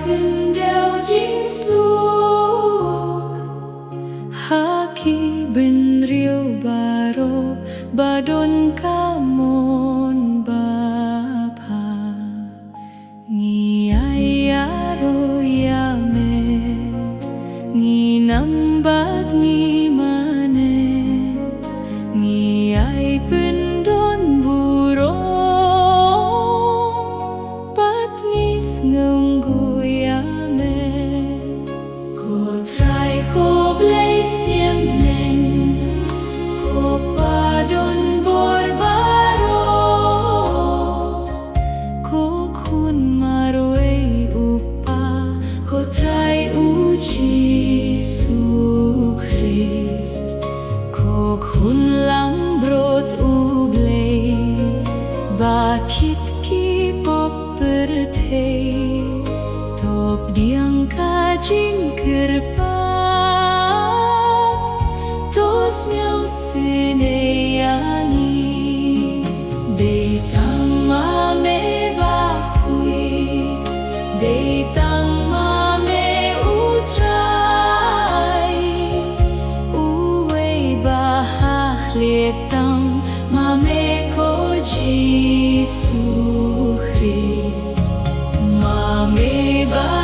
ขึ้นเดวจิงสุก Haki ben riu baro badon kamon bapa Ngi ayaro yame Ngi nambat ngi mane Ngi ay pendon burong Patngis ngunggu yame Ko trai ko blay siam neng Ko padon borbaro Ko kun marway upa Ko trai uji su Christ Ko kun lambrot ublay Bakit ki poppertay Top diang kajing kerpat Tos nhau sineyangi Deitang mame bakui Deitang mame utrai Uwe bahah letang mame ko Jisu Christ Mame ba